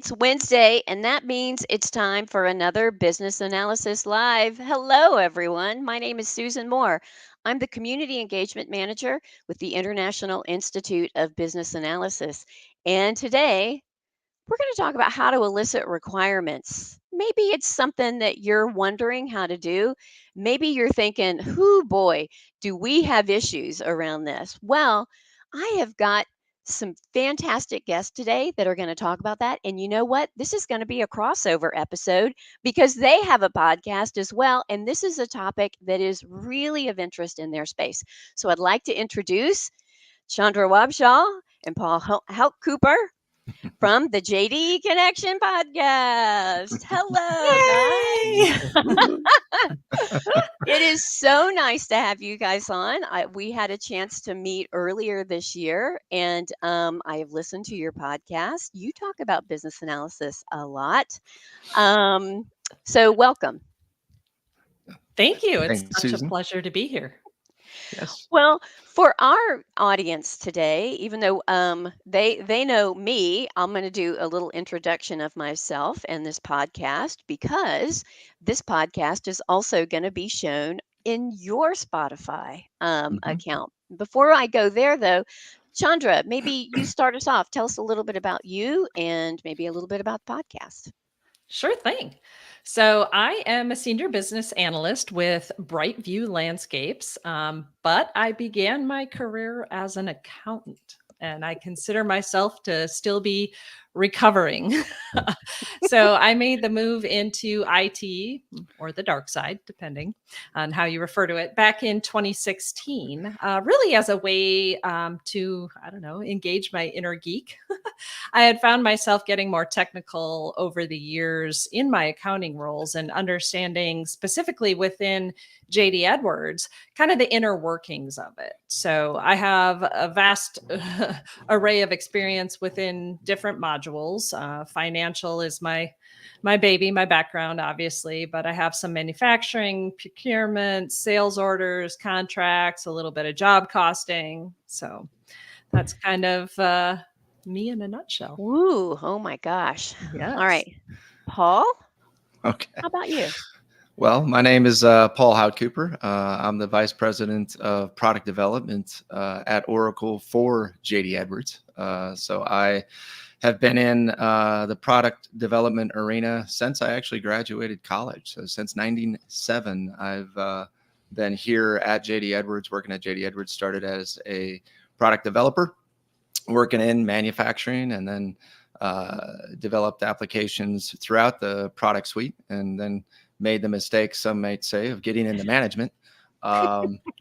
It's Wednesday, and that means it's time for another Business Analysis Live. Hello, everyone. My name is Susan Moore. I'm the Community Engagement Manager with the International Institute of Business Analysis. And today, we're going to talk about how to elicit requirements. Maybe it's something that you're wondering how to do. Maybe you're thinking, "Whoo boy, do we have issues around this?" Well, I have got some fantastic guests today that are going to talk about that. And you know what? This is going to be a crossover episode because they have a podcast as well. And this is a topic that is really of interest in their space. So I'd like to introduce Chandra Wabshall and Paul Help Cooper from the JDE Connection podcast. Hello, Yay! guys. It is so nice to have you guys on. We had a chance to meet earlier this year, and I have listened to your podcast. You talk about business analysis a lot. So, welcome. Thank you. It's Thanks, such a Susan. pleasure to be here. Yes. Well, for our audience today, even though they know me, I'm going to do a little introduction of myself and this podcast because this podcast is also going to be shown in your Spotify account. Before I go there, though, Chandra, maybe you start us off. Tell us a little bit about you and maybe a little bit about the podcast. Sure thing. So I am a senior business analyst with Brightview Landscapes, but I began my career as an accountant, and I consider myself to still be recovering. So I made the move into IT, or the dark side, depending on how you refer to it, back in 2016, really as a way to, I don't know, engage my inner geek. I had found myself getting more technical over the years in my accounting roles and understanding specifically within JD Edwards, kind of the inner workings of it. So I have a vast array of experience within different modules. Financial is my baby, my background, obviously, but I have some manufacturing, procurement, sales orders, contracts, a little bit of job costing. So that's kind of me in a nutshell. Ooh, oh my gosh. Yes. All right. Paul, Okay. how about you? Well, my name is Paul Hout Cooper. I'm the Vice President of Product Development at Oracle for JD Edwards. So I have been in the product development arena since I actually graduated college. So since 1997, I've been here at JD Edwards, working at JD Edwards, started as a product developer, working in manufacturing, and then developed applications throughout the product suite, and then made the mistake, some might say, of getting into management,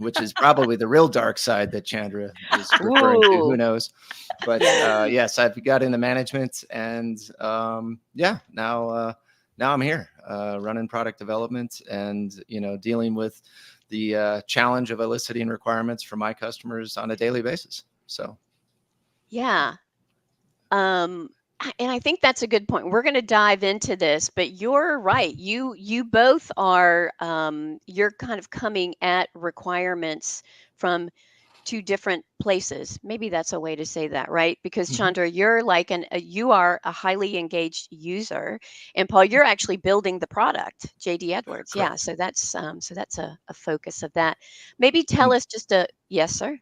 which is probably the real dark side that Chandra is referring to. Who knows? But yes, I've got into management, and now I'm here running product development, and dealing with the challenge of eliciting requirements from my customers on a daily basis. So. Yeah. And I think that's a good point. We're going to dive into this, but you're right. You both are you're kind of coming at requirements from two different places. Maybe that's a way to say that, right? Because Chandra, you're like you are a highly engaged user, and Paul, you're actually building the product, JD Edwards. Correct. Yeah, so that's a focus of that. Maybe tell us just yes, sir.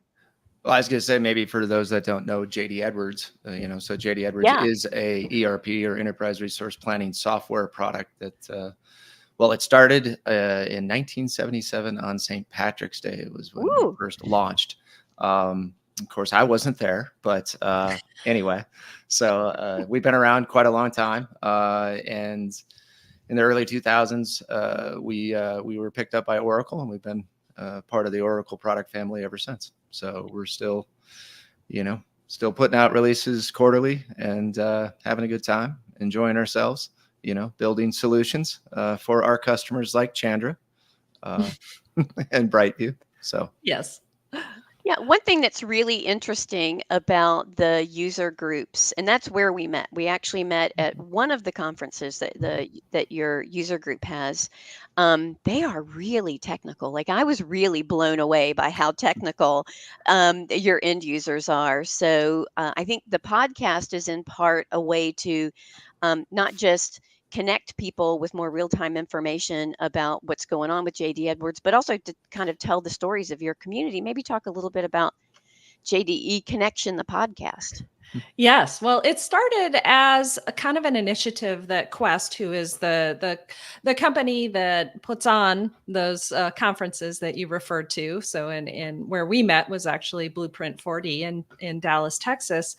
Well, I was going to say, maybe for those that don't know JD Edwards, so JD Edwards is a ERP, or enterprise resource planning software product that, it started in 1977 on St. Patrick's Day. It was when it first launched. Of course, I wasn't there, but anyway, so we've been around quite a long time. And in the early 2000s, we were picked up by Oracle, and we've been part of the Oracle product family ever since. So we're still putting out releases quarterly, and having a good time, enjoying ourselves, building solutions for our customers like Chandra and Brightview. So yes. Yeah, one thing that's really interesting about the user groups, and that's where we met. We actually met at one of the conferences that your user group has. They are really technical. Like, I was really blown away by how technical your end users are. So I think the podcast is in part a way to not just connect people with more real-time information about what's going on with JD Edwards, but also to kind of tell the stories of your community. Maybe talk a little bit about JDE Connection, the podcast. Yes. Well, it started as a kind of an initiative that Quest, who is the company that puts on those conferences that you referred to. So in where we met was actually Blueprint 40 in Dallas, Texas.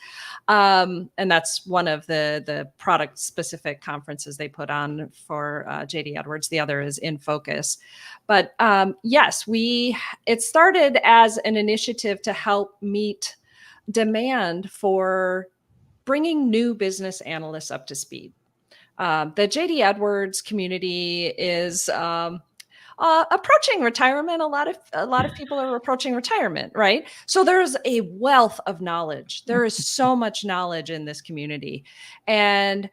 And that's one of the product specific conferences they put on for JD Edwards. The other is In Focus. But yes, it started as an initiative to help meet demand for bringing new business analysts up to speed. The JD Edwards community is approaching retirement. A lot of people are approaching retirement, right? So there's a wealth of knowledge. There is so much knowledge in this community, and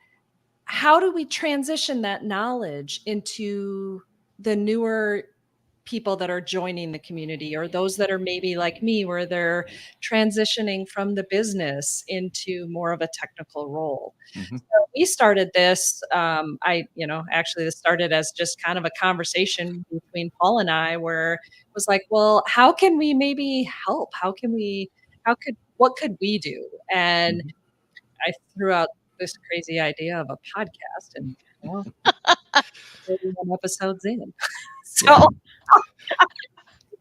how do we transition that knowledge into the newer people that are joining the community, or those that are maybe like me, where they're transitioning from the business into more of a technical role? Mm-hmm. So we started this. Actually, this started as just kind of a conversation between Paul and I, where it was like, well, how can we maybe help? What could we do? And I threw out this crazy idea of a podcast, and 31 episodes in. So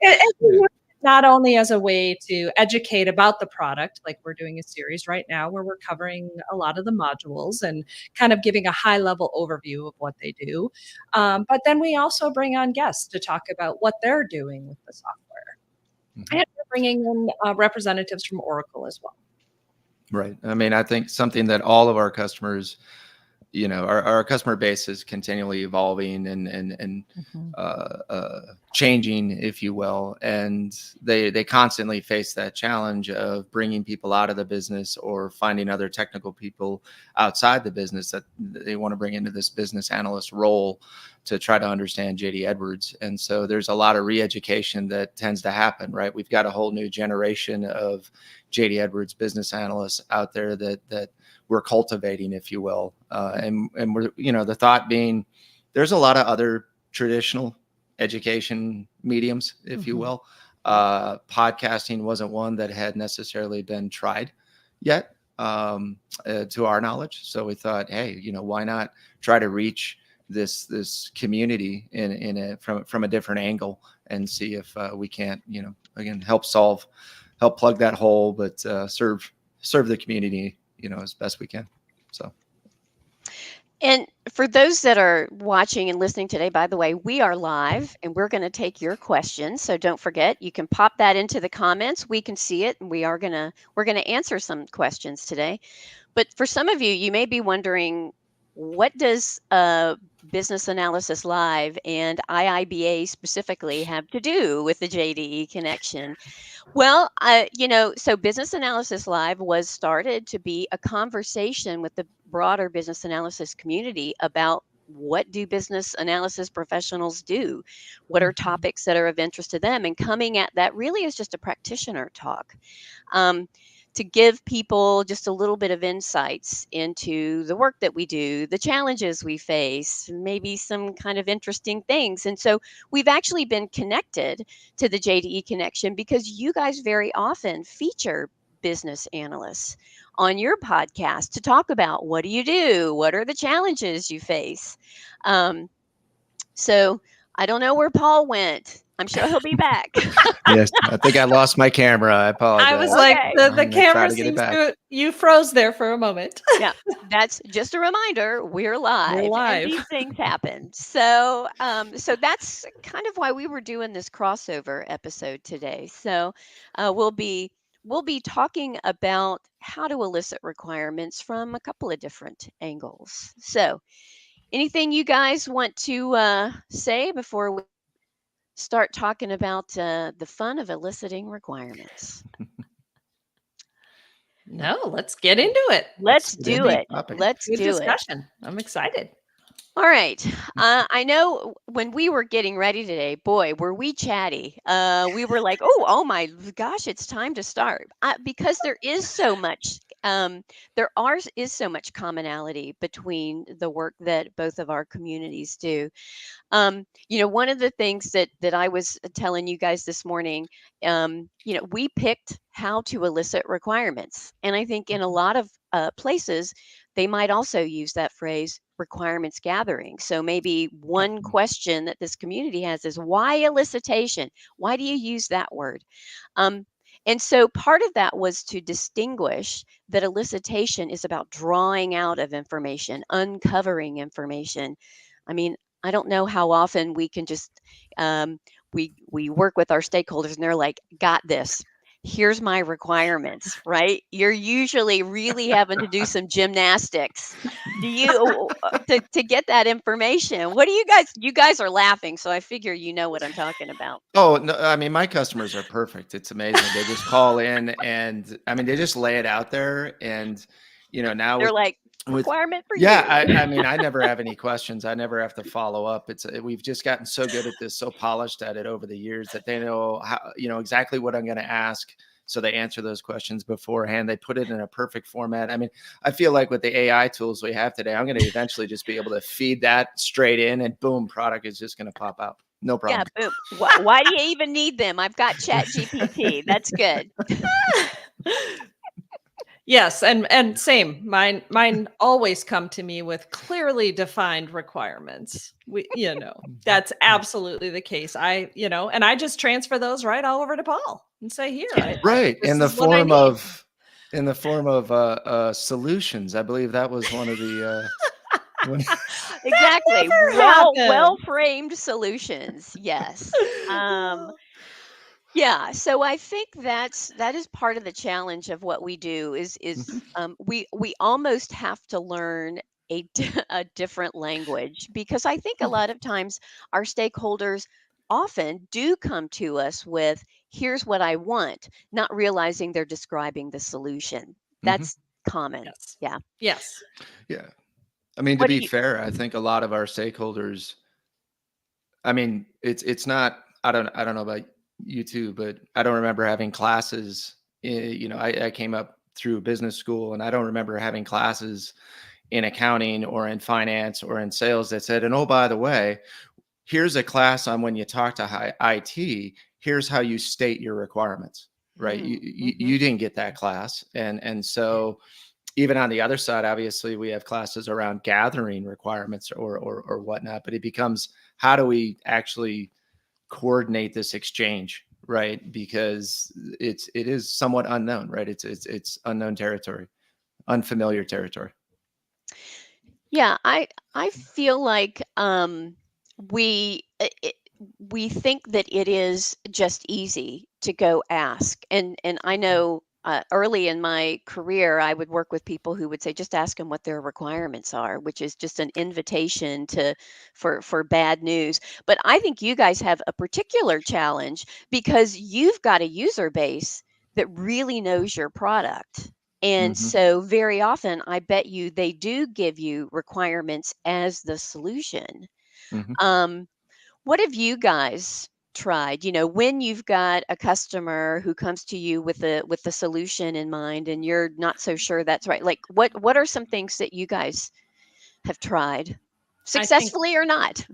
it not only as a way to educate about the product, like we're doing a series right now where we're covering a lot of the modules and kind of giving a high level overview of what they do. But then we also bring on guests to talk about what they're doing with the software. And we're bringing in representatives from Oracle as well. Right. I mean, I think something that all of our customers, our customer base is continually evolving and changing, if you will, and they constantly face that challenge of bringing people out of the business or finding other technical people outside the business that they want to bring into this business analyst role to try to understand JD Edwards. And so there's a lot of re-education that tends to happen, right? We've got a whole new generation of JD Edwards business analysts out there that we're cultivating, if you will. And we're, the thought being there's a lot of other traditional education mediums, if you will. Podcasting wasn't one that had necessarily been tried yet, to our knowledge. So we thought, hey, why not try to reach this community from a different angle and see if we can't, again, help plug that hole, but serve the community, as best we can. So. And for those that are watching and listening today, by the way, we are live and we're going to take your questions. So don't forget, you can pop that into the comments. We can see it, and we're going to answer some questions today. But for some of you, you may be wondering, what does Business Analysis Live and IIBA specifically have to do with the JDE Connection? Well, so Business Analysis Live was started to be a conversation with the broader business analysis community about what do business analysis professionals do? What are topics that are of interest to them? And coming at that really is just a practitioner talk. To give people just a little bit of insights into the work that we do, the challenges we face, maybe some kind of interesting things. And so we've actually been connected to the JDE Connection because you guys very often feature business analysts on your podcast to talk about what do you do? What are the challenges you face? So I don't know where Paul went. I'm sure he'll be back. Yes, I think I lost my camera. I apologize. I was like, the camera seems you froze there for a moment. Yeah, that's just a reminder. We're live. We're live. And these things happen. So, so that's kind of why we were doing this crossover episode today. So, we'll be talking about how to elicit requirements from a couple of different angles. So, anything you guys want to say before we start talking about the fun of eliciting requirements? No, let's get into it. Let's do it. Let's do discussion. It. I'm excited. All right. I know when we were getting ready today, boy, were we chatty. We were like, oh my gosh, it's time to start. Because there is so much is so much commonality between the work that both of our communities do. One of the things that I was telling you guys this morning, we picked how to elicit requirements, and I think in a lot of places they might also use that phrase requirements gathering. So maybe one question that this community has is, why elicitation? Why do you use that word? Um, and so part of that was to distinguish that elicitation is about drawing out of information, uncovering information. I mean, I don't know how often we can just we work with our stakeholders and they're like, got this. Here's my requirements, right? You're usually really having to do some gymnastics. Do you to get that information? What do you guys are laughing, so I figure you know what I'm talking about. Oh, no, I mean, my customers are perfect. It's amazing. They just call in and I mean, they just lay it out there. And, now They're like, with, requirement for yeah, you. I mean, I never have any questions. I never have to follow up. We've just gotten so good at this, so polished at it over the years that they know how, exactly what I'm going to ask. So they answer those questions beforehand. They put it in a perfect format. I mean, I feel like with the AI tools we have today, I'm going to eventually just be able to feed that straight in and boom, product is just going to pop out. No Yeah, problem. boom. Why do you even need them? I've got Chat GPT. That's good. Yes, and same. Mine always come to me with clearly defined requirements. That's absolutely the case. And I just transfer those right all over to Paul and say, here, Right. this is what I need. In the form of solutions. I believe that was one of the Exactly. Never Well happened. framed solutions. Yes. Yeah, so I think that is part of the challenge of what we do we almost have to learn a different language, because I think a lot of times our stakeholders often do come to us with, here's what I want, not realizing they're describing the solution. Mhm. That's common. Yes. Yeah. Yes. Yeah. I mean, to What do be you fair, I think a lot of our stakeholders, I mean, it's not, I don't know about you too, but I don't remember having classes. I came up through business school and I don't remember having classes in accounting or in finance or in sales that said, and oh, by the way, here's a class on when you talk to IT, here's how you state your requirements, right? Mm-hmm. You didn't get that class. And so even on the other side, obviously we have classes around gathering requirements or whatnot, but it becomes, how do we actually coordinate this exchange, right? Because it is somewhat unknown, right? It's unknown territory, unfamiliar territory. Yeah, I feel like we we think that it is just easy to go ask, and I know early in my career I would work with people who would say, just ask them what their requirements are, which is just an invitation to for bad news. But I think you guys have a particular challenge because you've got a user base that really knows your product. And Hmm. so very often, I bet you they do give you requirements as the solution. Hmm. Um, what have you guys tried? When you've got a customer who comes to you with the solution in mind, and you're not so sure that's right. Like, what are some things that you guys have tried, I think successfully or not?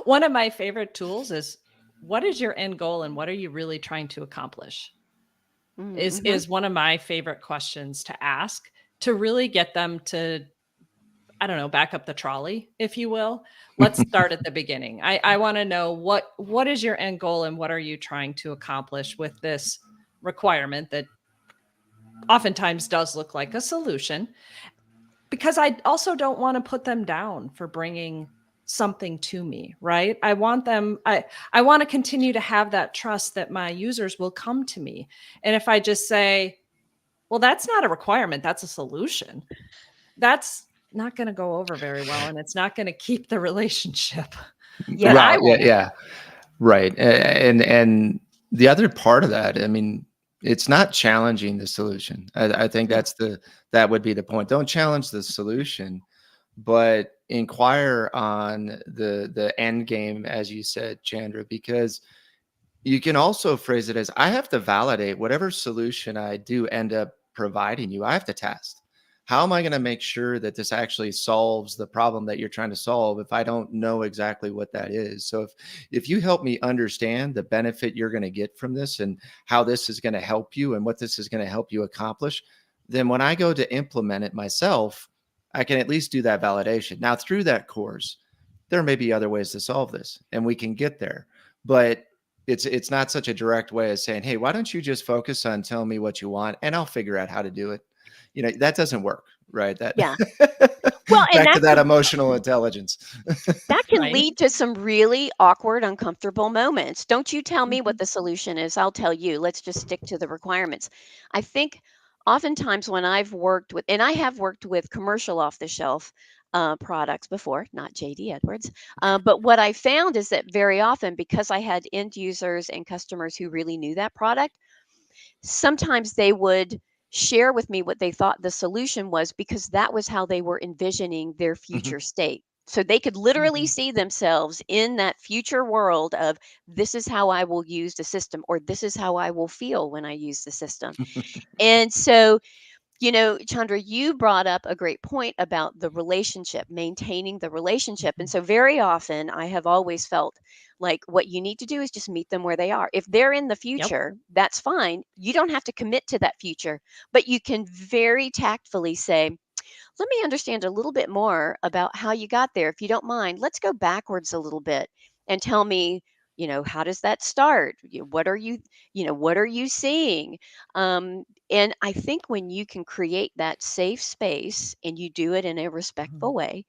one of my favorite tools is, what is your end goal and what are you really trying to accomplish? Mm-hmm. Is one of my favorite questions to ask, to really get them to, I don't know, back up the trolley, if you will. Let's start at the beginning. I want to know what is your end goal and what are you trying to accomplish with this requirement that oftentimes does look like a solution, because I also don't want to put them down for bringing something to me, right? I want them, I want to continue to have that trust that my users will come to me. And if I just say, well, that's not a requirement, that's a solution, that's not going to go over very well, and it's not going to keep the relationship that Yeah. I Well, yeah, want. yeah, right. And the other part of that, I mean, it's not challenging the solution. I think Mm. that would be the point. Don't challenge the solution, but inquire on the end game, as you said, Chandra, because you can also phrase it as, I have to validate whatever solution I do end up providing you, I have to test. How am I going to make sure that this actually solves the problem that you're trying to solve if I don't know exactly what that is? So if you help me understand the benefit you're going to get from this and how this is going to help you and what this is going to help you accomplish, then when I go to implement it myself, I can at least do that validation. Now, through that course, there may be other ways to solve this and we can get there. But it's not such a direct way of saying, hey, why don't you just focus on telling me what you want and I'll figure out how to do it. That doesn't work, right? That Yeah. Well, and back to that emotional intelligence. that can Right. lead to some really awkward, uncomfortable moments. Don't you tell me what Mhm. the solution is. I'll tell you. Let's just stick to the requirements. I think oftentimes when I've worked with, and I have worked with commercial off the shelf products before, not JD Edwards. But what I found is that very often, because I had end users and customers who really knew that product, sometimes they would share with me what they thought the solution was because that was how they were envisioning their Mhm. future state. So they could literally Mhm. see themselves in that future world of this is how I will use the system, or this is how I will feel when I use the system. And so, Chandra, you brought up a great point about the relationship, maintaining the relationship. And Mhm. so, very often, I have always felt like what you need to do is just meet them where they are. If they're in the Yep. future, that's fine. You don't have to commit to that future, but you can very tactfully say, let me understand a little bit more about how you got there. If you don't mind, let's go backwards a little bit and tell me, how does that start? What are you seeing? And I think when you can create that safe space and you do it in a Mhm. respectful way,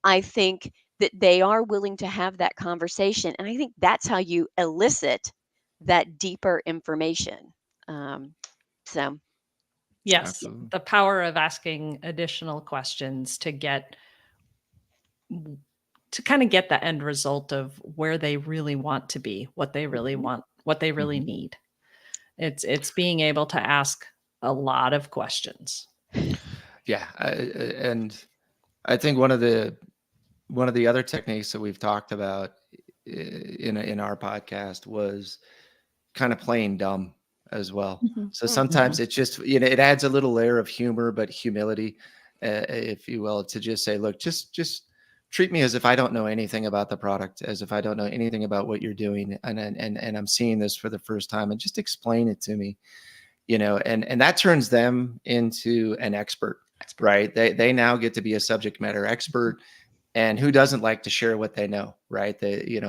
I think that they are willing to have that conversation. And I think that's how you elicit that deeper information. Um, so, Yes, Absolutely. the power of asking additional questions to kind of get the end result of where they really want to be, what they really mhm, want, what they really Mhm. need. It's being able to ask a lot of questions. Yeah, and I think one of the other techniques that we've talked about in our podcast was kind of playing dumb as well. Mhm. So Mhm. sometimes it's just, it adds a little layer of humor, but humility, if you will, to just say, look, just treat me as if I don't know anything about the product, as if I don't know anything about what you're doing, and I'm seeing this for the first time, and just explain it to me, and that turns them into an expert, right? They now get to be a subject matter expert, and who doesn't like to share what they know, right?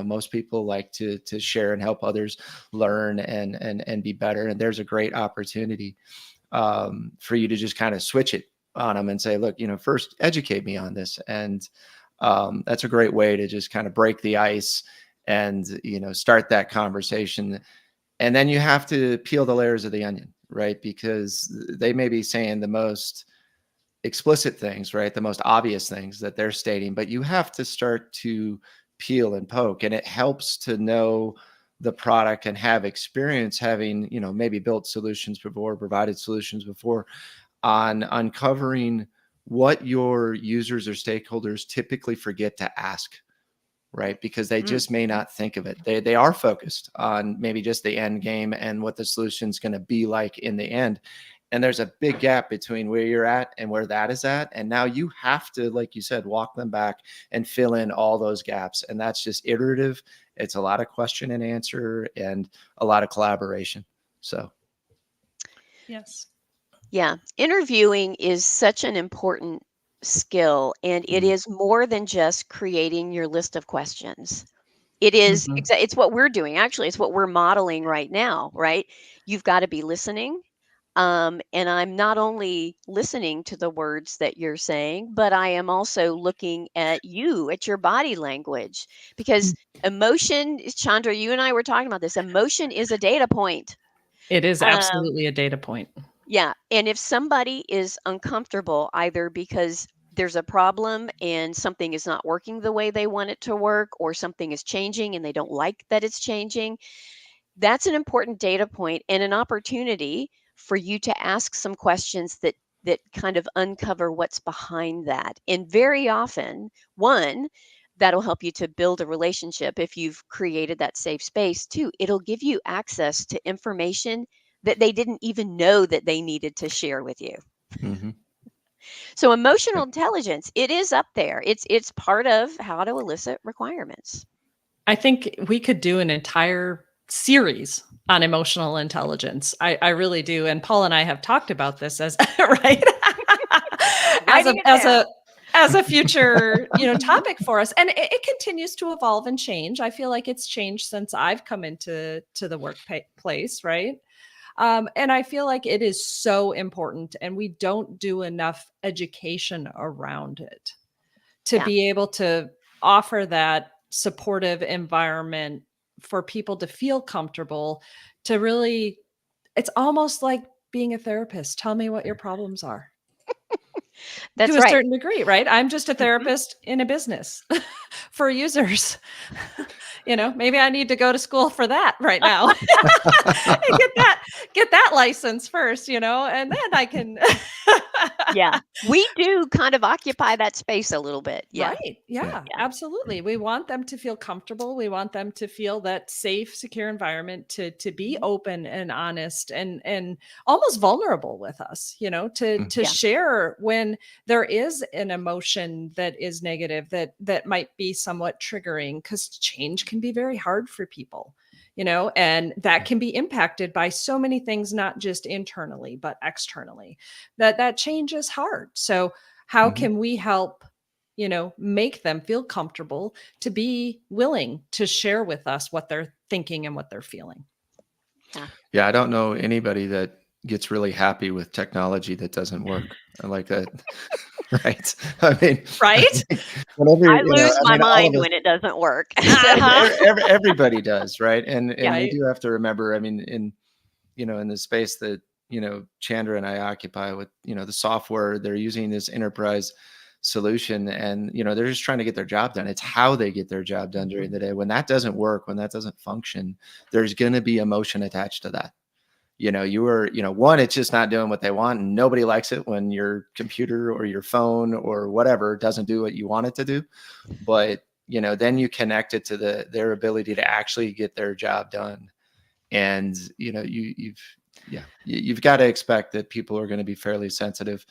Most people like to share and help others learn and be better, and there's a great opportunity for you to just kind of switch it on them and say, look, first educate me on this. And that's a great way to just kind of break the ice and start that conversation. And then you have to peel the layers of the onion, right? Because they may be saying the most explicit things, right? The most obvious things that they're stating, but you have to start to peel and poke. And it helps to know the product and have experience having, maybe built solutions before, provided solutions before, on uncovering what your users or stakeholders typically forget to ask, right? Because they mm, just may not think of it. They are focused on maybe just the end game and what the solution is going to be like in the end. And there's a big gap between where you're at and where that is at. And now you have to, like you said, walk them back and fill in all those gaps. And that's just iterative. It's a lot of question and answer and a lot of collaboration. So, Yes. yeah, interviewing is such an important skill, and it mm, is more than just creating your list of questions. Mhm. It's what we're doing. Actually, it's what we're modeling right now, right? You've got to be listening. And I'm not only listening to the words that you're saying, but I am also looking at you, at your body language, because emotion, Chandra, you and I were talking about this. Emotion is a data point. It is Um, absolutely a data point. yeah. And if somebody is uncomfortable, either because there's a problem and something is not working the way they want it to work, or something is changing and they don't like that it's changing, that's an important data point and an opportunity for you to ask some questions that kind of uncover what's behind that. And very often, one, that'll help you to build a relationship if you've created that safe space. Two, it'll give you access to information that they didn't even know that they needed to share with you. Hmm. So emotional intelligence, it is up there. It's part of how to elicit requirements. I think we could do an entire series on emotional intelligence. I really do. And Paul and I have talked about this as right as Writing a it as down. a as a future topic for us, and it continues to evolve and change. I feel like it's changed since I've come into the workplace, right? And I feel like it is so important, and we don't do enough education around it to Yeah. be able to offer that supportive environment for people to feel comfortable, to really, it's almost like being a therapist. Tell me what your problems are, to That's a right. certain degree, right? I'm just a Mhm. therapist in a business for users. Maybe I need to go to school for that right now and get that license first, and then I can. Yeah. We do kind of occupy that space a little bit. Yeah. Right. Yeah. Yeah, Yeah. absolutely. We want them to feel comfortable. We want them to feel that safe, secure environment to be Mhm. open and honest and almost vulnerable with us, to Yeah. share when there is an emotion that is negative, that might be somewhat triggering, because change can be very hard for people. And that can be impacted by so many things, not just internally, but externally. That change is hard. So how Hmm. can we help make them feel comfortable to be willing to share with us what they're thinking and what they're feeling? Yeah. Yeah, I don't know anybody that gets really happy with technology that doesn't work. I like that. Right. I mean, I Right? think whenever, I lose I my mean, all mind of us, when it doesn't work. So, Uh-huh. everybody does, right? And yeah. we Right. do have to remember, I mean, in the space that, Chandra and I occupy with, the software, they're using this enterprise solution, and, they're just trying to get their job done. It's how they get their job done during the day. When that doesn't work, when that doesn't function, there's going to be emotion attached to that. One, it's just not doing what they want, and nobody likes it when your computer or your phone or whatever doesn't do what you want it to do. But, then you connect it to their ability to actually get their job done. And, you've got to expect that people are going to be fairly sensitive.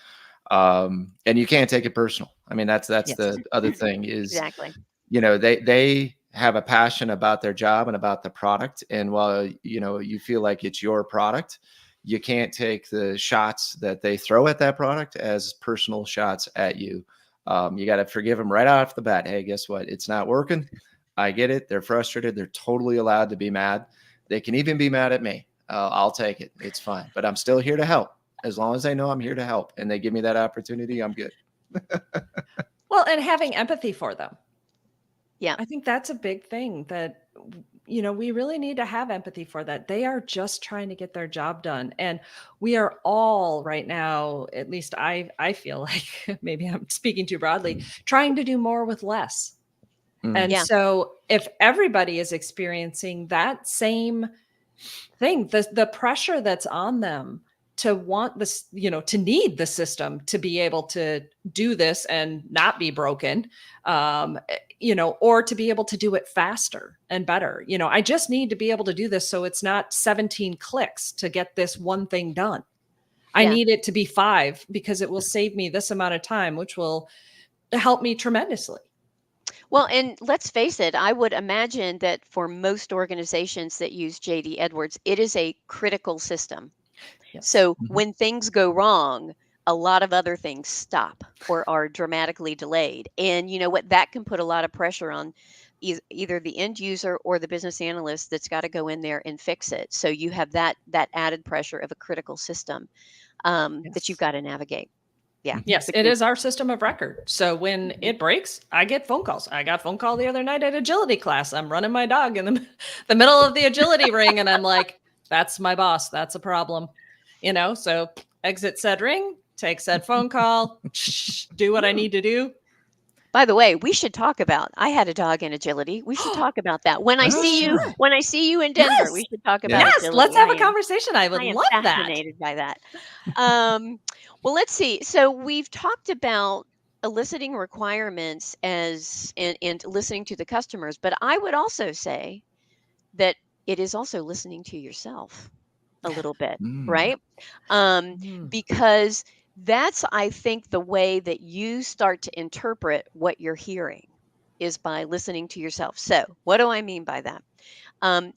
And you can't take it personal. I mean, that's Yes. the other thing is, Exactly. they have a passion about their job and about the product, and while you feel like it's your product, you can't take the shots that they throw at that product as personal shots at you. You got to forgive them right off the bat. Hey, guess what, it's not working. I get it, they're frustrated, they're totally allowed to be mad. They can even be mad at me. I'll take it, it's fine, but I'm still here to help. As long as they know I'm here to help and they give me that opportunity, I'm good. Well, and having empathy for them. Yeah. I think that's a big thing that, we really need to have empathy for that. They are just trying to get their job done. And we are all right now, at least I feel like, maybe I'm speaking too broadly, trying to do more with less. Mm. And Yeah. so if everybody is experiencing that same thing, the pressure that's on them to want this, to need the system to be able to do this and not be broken, or to be able to do it faster and better. I just need to be able to do this so it's not 17 clicks to get this one thing done. I Yeah. need it to be 5 because it will save me this amount of time, which will help me tremendously. Well, and let's face it, I would imagine that for most organizations that use JD Edwards, it is a critical system. Yes. So Mhm. when things go wrong, a lot of other things stop or are dramatically delayed. And you know what? That can put a lot of pressure on either the end user or the business analyst that's got to go in there and fix it. So you have that added pressure of a critical system that you've Yes. got to navigate. Yeah. Mhm. Yes, Which it is is our system of record. So when mhm. it breaks, I get phone calls. I got a phone call the other night at agility class. I'm running my dog in the middle of the agility ring, and I'm like, that's my boss. That's a problem. So exit said ring, take said phone call, do what I Hmm. need to do. By the way, we should talk about. I had a dog in agility. We should talk about that when I Oh, see you. yeah. Sure. When I see you in Denver, Yes. we should talk about Yeah. Yes. Let's agility. have a conversation. I would I am love that. fascinated by that. Um, well, let's see. So we've talked about eliciting requirements and listening to the customers, but I would also say that it is also listening to yourself. a little bit, Mm. right? Um, Mm. because that's, I think, the way that you start to interpret what you're hearing is by listening to yourself. So, what do I mean by that?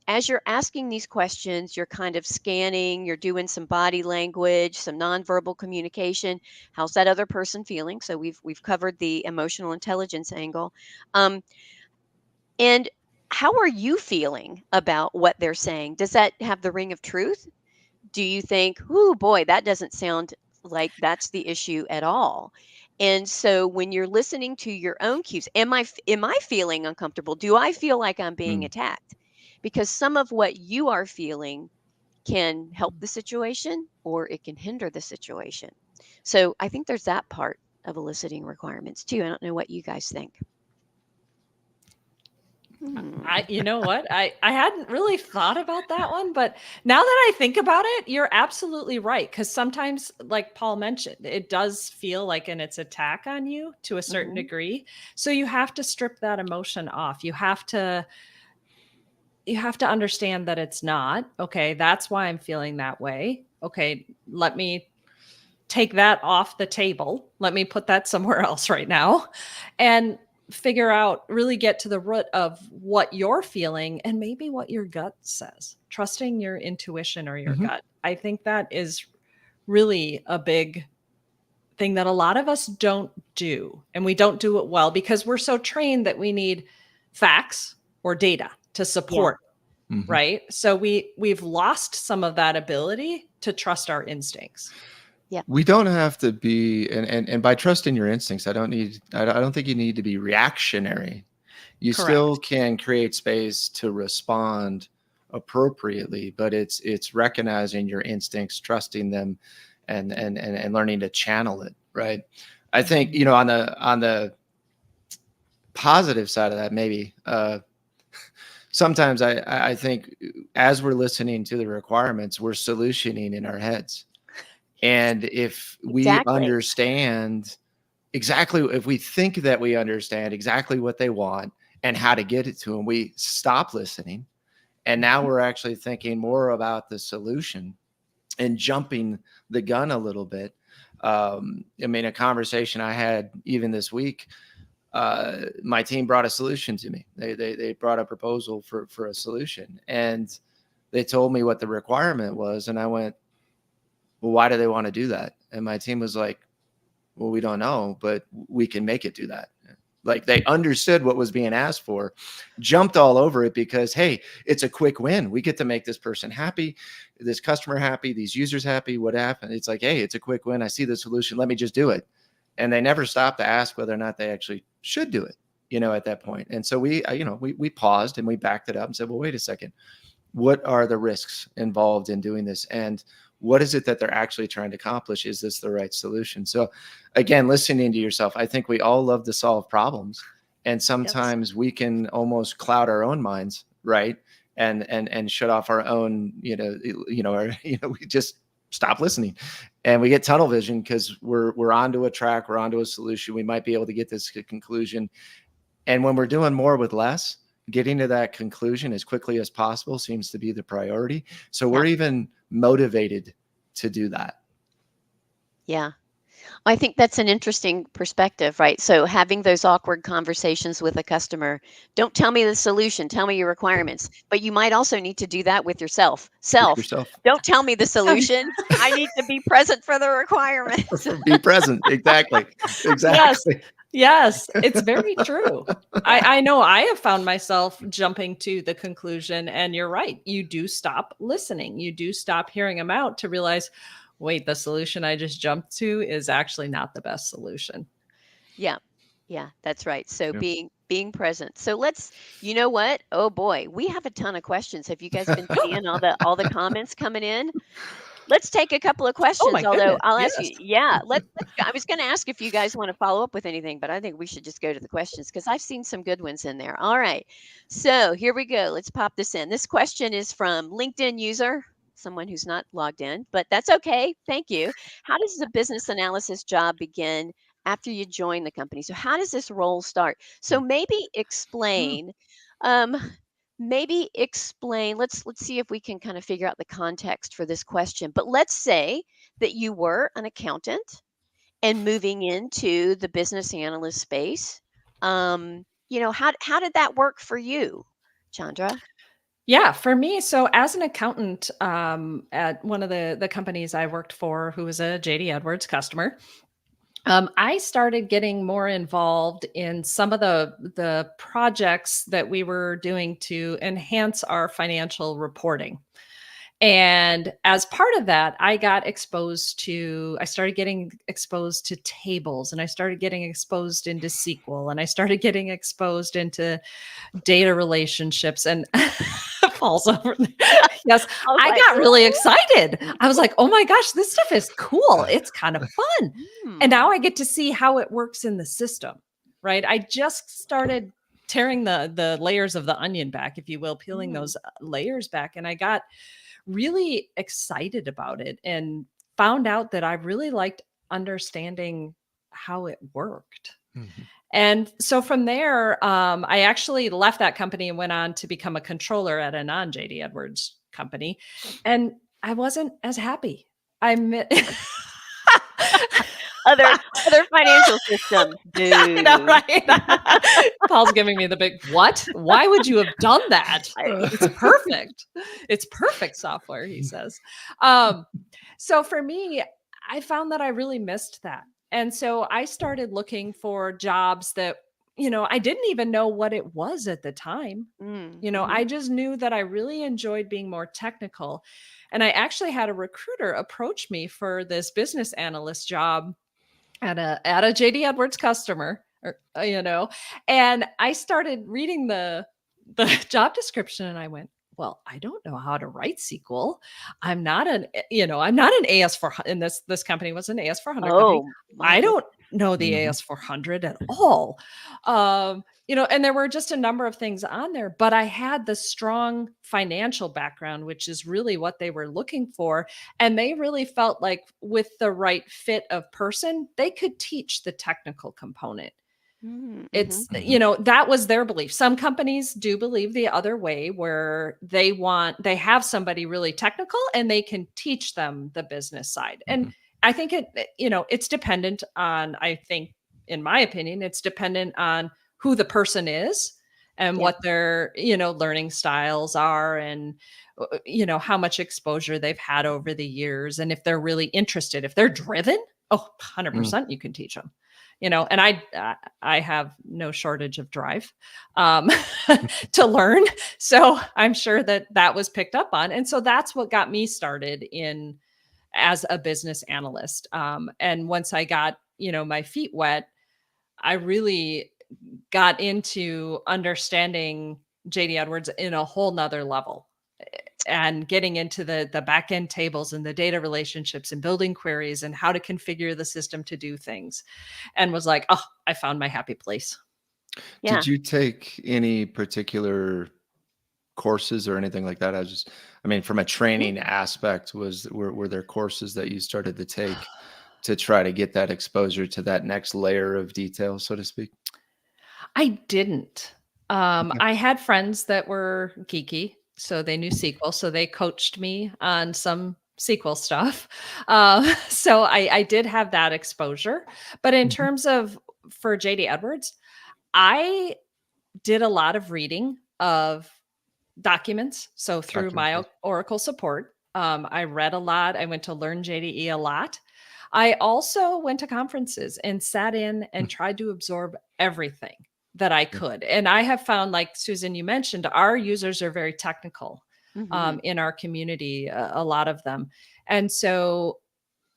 As you're asking these questions, you're kind of scanning, you're doing some body language, some nonverbal communication. How's that other person feeling? So we've covered the emotional intelligence angle. Um, and how are you feeling about what they're saying? Does that have the ring of truth? Do you think, "Oh boy, that doesn't sound like that's the issue at all?" And so when you're listening to your own cues, am I feeling uncomfortable? Do I feel like I'm being Mm. attacked? Because some of what you are feeling can help the situation or it can hinder the situation. So I think there's that part of eliciting requirements too. I don't know what you guys think. Hmm. You know what? I hadn't really thought about that one, but now that I think about it, you're absolutely right. Because sometimes, like Paul mentioned, it does feel like it's attack on you to a certain Hmm. degree. So you have to strip that emotion off. You have to understand that it's not. Okay, that's why I'm feeling that way. Okay, let me take that off the table. Let me put that somewhere else right now and figure out, really get to the root of what you're feeling and maybe what your gut says. Trusting your intuition or your Mhm. gut. I think that is really a big thing that a lot of us don't do. And we don't do it well because we're so trained that we need facts or data to Yeah. support, Mhm. right? So we've lost some of that ability to trust our instincts. Yeah. We don't have to be, and by trusting your instincts, I don't think you need to be reactionary. You still Correct. can create space to respond appropriately, but it's recognizing your instincts, trusting them, and learning to channel it, right? I think, Mhm. on the positive side of that, maybe sometimes I think as we're listening to the requirements, we're solutioning in our heads. And if we Exactly. understand exactly, if we think that we understand exactly what they want and how to get it to them, we stop listening. And now Mhm. we're actually thinking more about the solution and jumping the gun a little bit. I mean, a conversation I had even this week, my team brought a solution to me. They brought a proposal for a solution, and they told me what the requirement was, and I went, "Well, why do they want to do that?" And my team was like, "Well, we don't know, but we can make it do that." Like, they understood what was being asked for, jumped all over it because, hey, it's a quick win. We get to make this person happy, this customer happy, these users happy. What happened? It's like, hey, it's a quick win. I see the solution. Let me just do it. And they never stopped to ask whether or not they actually should do it, at that point. And so we paused and we backed it up and said, well, wait a second. What are the risks involved in doing this? And what is it that they're actually trying to accomplish? Is this the right solution? So again, listening to yourself, I think we all love to solve problems. And Yes. sometimes we can almost cloud our own minds, right? And shut off our own, or, we just stop listening and we get tunnel vision because we're onto a track, we're onto a solution. We might be able to get this conclusion. And when we're doing more with less, getting to that conclusion as quickly as possible seems to be the priority. So Yeah. we're even motivated to do that. Yeah. I think that's an interesting perspective, right? So having those awkward conversations with a customer, don't tell me the solution, tell me your requirements. But you might also need to do that with yourself. With Self, yourself. don't tell me the solution. I need to be present for the requirements. Be present. Exactly. Yes. Exactly. Yes, it's very true. I know I have found myself jumping to the conclusion, and you're right. You do stop listening. You do stop hearing them out to realize, wait, the solution I just jumped to is actually not the best solution. Yeah. Yeah, that's right. So Yep. being present. So let's, you know what? Oh boy, we have a ton of questions. Have you guys been seeing all the comments coming in? Let's take a couple of Oh questions, my although goodness. I'll ask Yes. you, yeah, let's go. I was going to ask if you guys want to follow up with anything, but I think we should just go to the questions because I've seen some good ones in there. All right. So here we go. Let's pop this in. This question is from LinkedIn user, someone who's not logged in, but that's okay. Thank you. How does the business analysis job begin after you join the company? So how does this role start? So maybe Hmm. explain um, maybe explain, let's see if we can kind of figure out the context for this question. But let's say that you were an accountant and moving into the business analyst space. How did that work for you, Chandra? Yeah, for me, so as an accountant at one of the companies I worked for, who was a JD Edwards customer, I started getting more involved in some of the projects that we were doing to enhance our financial reporting. And as part of that, I started getting exposed to tables, and I started getting exposed into SQL, and I started getting exposed into data relationships, and falls over. Yes, I was I like, got really excited. I was like, "Oh my gosh, this stuff is cool. It's kind of fun." And hmm. now I get to see how it works in the system, right? I just started tearing the layers of the onion back, if you will, peeling Mm, those layers back, and I got really excited about it and found out that I really liked understanding how it worked. Mhm. And so from there, I actually left that company and went on to become a controller at a non JD Edwards company. And I wasn't as happy. I'm other financial systems, I know, boo. right? Paul's giving me the big what? Why would you have done that? It's perfect. It's perfect software, he says. Um, so for me, I found that I really missed that. And so I started looking for jobs that, I didn't even know what it was at the time. Mhm. I just knew that I really enjoyed being more technical. And I actually had a recruiter approach me for this business analyst job at a JD Edwards customer, or, and I started reading the job description, and I went, well, I don't know how to write SQL. I'm not an AS400, and this company was an AS400 company. Oh my I goodness. don't know the Mhm. AS400 at all. And there were just a number of things on there, but I had the strong financial background, which is really what they were looking for. And they really felt like with the right fit of person, they could teach the technical component. Mhm. That was their belief. Some companies do believe the other way, where they have somebody really technical and they can teach them the business side. And Mhm. I think it's dependent on, I think, in my opinion, it's dependent on who the person is and Yeah. what their, learning styles are, and how much exposure they've had over the years, and if they're really interested, if they're driven, oh, Mm. 100% you can teach them. And I have no shortage of drive um, to learn. So I'm sure that was picked up on. And so that's what got me started in as a business analyst. And once I got, my feet wet, I really got into understanding JD Edwards in a whole nother level, and getting into the back end tables and the data relationships and building queries and how to configure the system to do things, and was like, oh, I found my happy place. Yeah. Did you take any particular courses or anything like that? I mean, from a Mhm. training aspect, were there courses that you started to take to try to get that exposure to that next layer of detail, so to speak? I didn't. Okay. I had friends that were geeky, so they knew SQL, so they coached me on some SQL stuff. So I did have that exposure. But in Mhm. terms of for JD Edwards, I did a lot of reading of documents. So through my Documentation. Oracle support, I read a lot. I went to learn JDE a lot. I also went to conferences and sat in Mm. and tried to absorb everything that I Yeah. could. And I have found, like Susan, you mentioned, our users are very technical Mhm. in our community, a lot of them. And so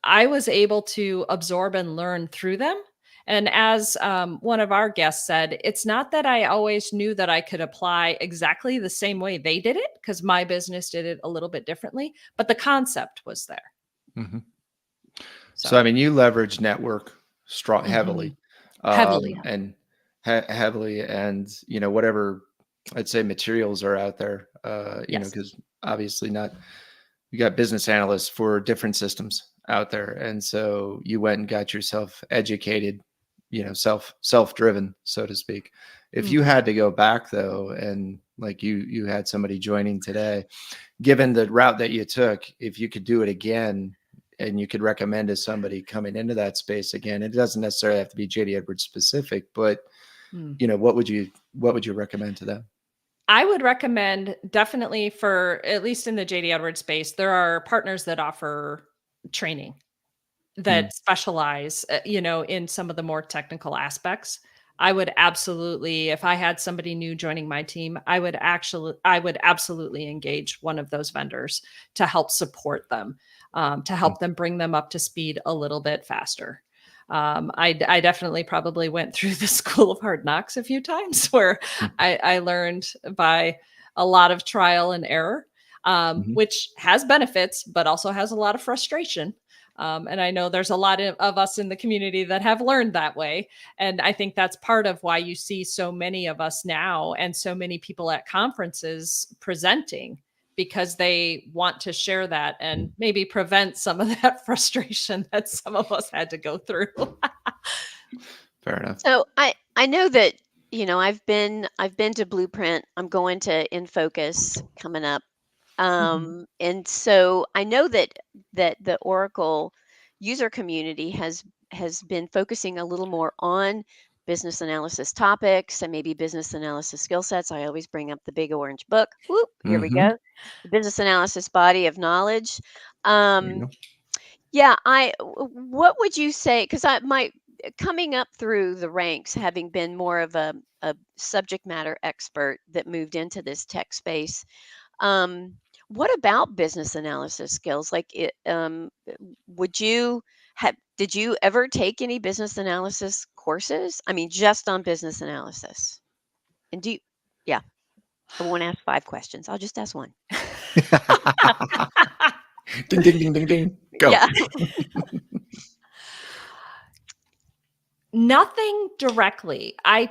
I was able to absorb and learn through them. And as one of our guests said, it's not that I always knew that I could apply exactly the same way they did it, because my business did it a little bit differently, but the concept was there. Mhm. So, I So mean, you leverage network strong mhm, heavily, heavily. and heavily, and whatever I'd say materials are out there, Yes. because obviously not you got business analysts for different systems out there, and so you went and got yourself educated, self driven, so to speak, If you had to go back though, and like you had somebody joining today, given the route that you took, if you could do it again and you could recommend to somebody coming into that space again, it doesn't necessarily have to be JD Edwards specific, but what would you recommend to them? I would recommend definitely, for at least in the JD Edwards space, there are partners that offer training that specialize, in some of the more technical aspects. I would absolutely, if I had somebody new joining my team, I would absolutely engage one of those vendors to help support them, to help them bring them up to speed a little bit faster. I definitely probably went through the school of hard knocks a few times where I learned by a lot of trial and error, which has benefits, but also has a lot of frustration. And I know there's a lot of us in the community that have learned that way. And I think that's part of why you see so many of us now and so many people at conferences presenting, because they want to share that and maybe prevent some of that frustration that some of us had to go through. Fair enough. So I know that, I've been to Blueprint. I'm going to In Focus coming up. And so I know that the Oracle user community has been focusing a little more on business analysis topics and maybe business analysis skill sets. I always bring up the big orange book. Whoop, here we go. The business analysis body of knowledge. Yeah, what would you say? Because coming up through the ranks, having been more of a subject matter expert that moved into this tech space, what about business analysis skills? Like, did you ever take any business analysis courses? I mean, just on business analysis. And yeah, I won't ask 5 questions. I'll just ask 1. Ding, ding, ding, ding, ding. Go. Yeah. Nothing directly. I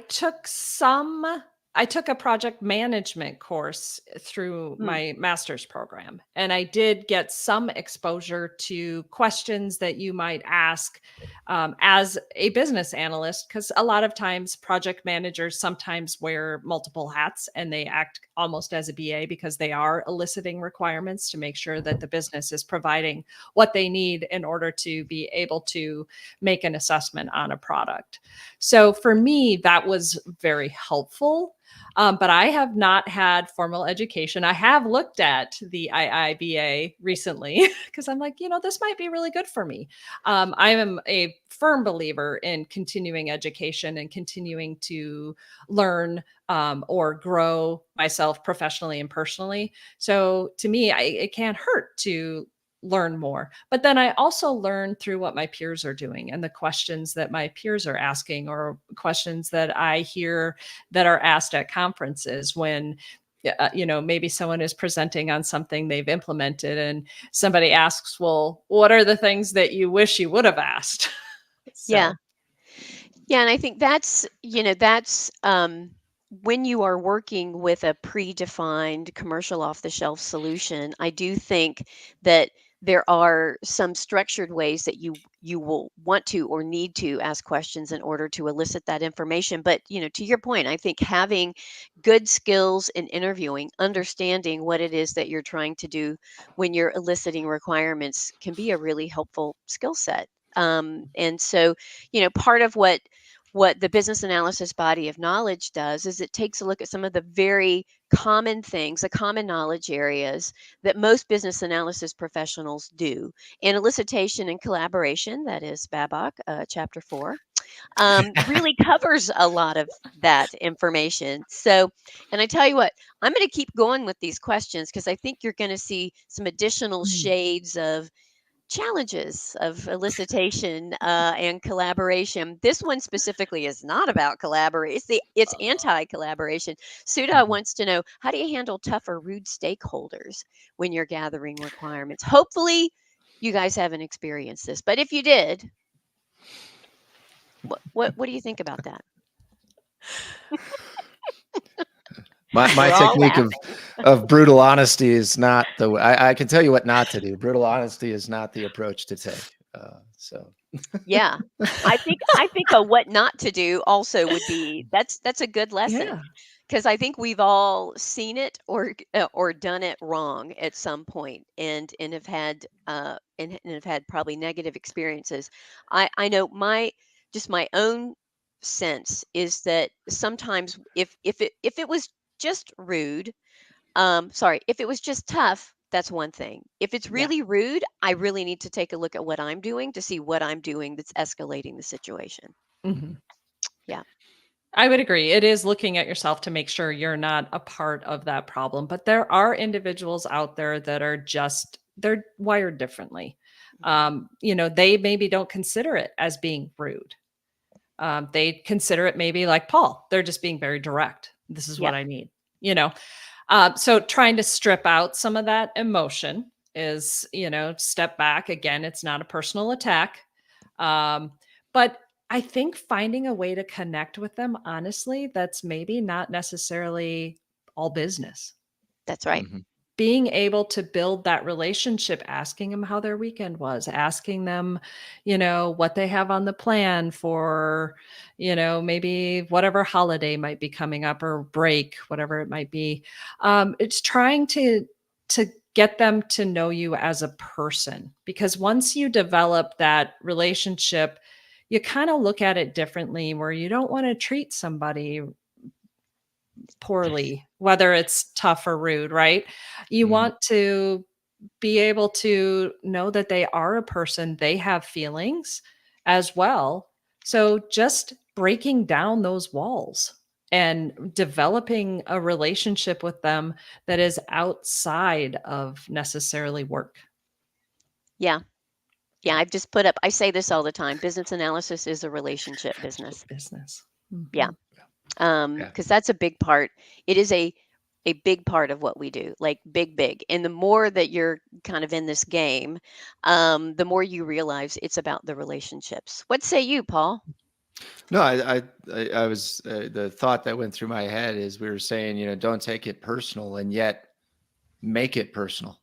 took a project management course through my master's program, and I did get some exposure to questions that you might ask as a business analyst, because a lot of times project managers sometimes wear multiple hats and they act almost as a BA because they are eliciting requirements to make sure that the business is providing what they need in order to be able to make an assessment on a product. So for me, that was very helpful. But I have not had formal education. I have looked at the IIBA recently because I'm like, this might be really good for me. I am a firm believer in continuing education and continuing to learn or grow myself professionally and personally. So to me, it can't hurt to learn more. But then I also learn through what my peers are doing and the questions that my peers are asking, or questions that I hear that are asked at conferences when maybe someone is presenting on something they've implemented and somebody asks, well, what are the things that you wish you would have asked? Yeah. Yeah, and I think that's when you are working with a predefined commercial off-the-shelf solution, I do think that there are some structured ways that you will want to or need to ask questions in order to elicit that information. But, to your point, I think having good skills in interviewing, understanding what it is that you're trying to do when you're eliciting requirements can be a really helpful skill set. And so, part of what the business analysis body of knowledge does is it takes a look at some of the very common things, the common knowledge areas that most business analysis professionals do. And elicitation and collaboration, that is BABOC, chapter 4, really covers a lot of that information. So, and I tell you what, I'm going to keep going with these questions because I think you're going to see some additional shades of challenges of elicitation and collaboration. This one specifically is not about collaboration. It's anti-collaboration. Suda wants to know, how do you handle tough or rude stakeholders when you're gathering requirements? Hopefully you guys haven't experienced this, but if you did, what do you think about that? My technique of brutal honesty is not I can tell you what not to do. Brutal honesty is not the approach to take. So Yeah. I think a what not to do also would be that's a good lesson, Yeah. because I think we've all seen it or done it wrong at some point, and have had probably negative experiences. I know my own sense is that sometimes if it was just rude, sorry, if it was just tough, that's one thing. If it's Yeah. really rude, I really need to take a look at what I'm doing to see what I'm doing that's escalating the situation. Mhm. Yeah, I would agree. It is looking at yourself to make sure you're not a part of that problem. But there are individuals out there that are just, they're wired differently. mhm, They maybe don't consider it as being rude. They consider it maybe like Paul, they're just being very direct. This is yeah, what I need, you know. So trying to strip out some of that emotion is, step back. Again, it's not a personal attack. Um, but I think finding a way to connect with them, honestly, that's maybe not necessarily all business. that's right. mhm. Being able to build that relationship, asking them how their weekend was, asking them, what they have on the plan for, maybe whatever holiday might be coming up or break, whatever it might be. It's trying to get them to know you as a person, because once you develop that relationship, you kind of look at it differently, where you don't want to treat somebody poorly, whether it's tough or rude, right? You Mhm. want to be able to know that they are a person, they have feelings as well. So just breaking down those walls and developing a relationship with them that is outside of necessarily work. Yeah, yeah. I've just put up. I say this all the time. Business analysis is a relationship business. Business. Yeah, Mhm. Yeah. because that's a big part. It is a big part of what we do, like big. And the more that you're kind of in this game, the more you realize it's about the relationships. What say you, Paul? No, I was the thought that went through my head is we were saying, don't take it personal, and yet make it personal.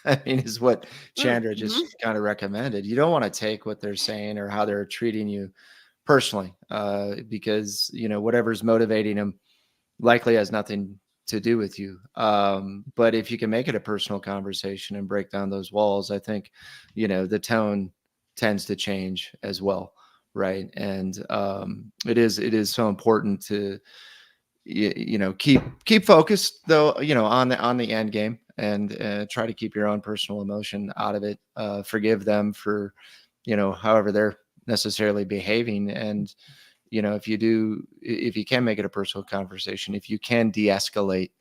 I mean, is what Chandra Mm-hmm. just kind of recommended. You don't want to take what they're saying or how they're treating you personally, because whatever's motivating them likely has nothing to do with you. But if you can make it a personal conversation and break down those walls, I think the tone tends to change as well, right? And it is so important to keep focused though, on the end game, and try to keep your own personal emotion out of it. Forgive them for however they're necessarily behaving, and if you can make it a personal conversation, if you can de-escalate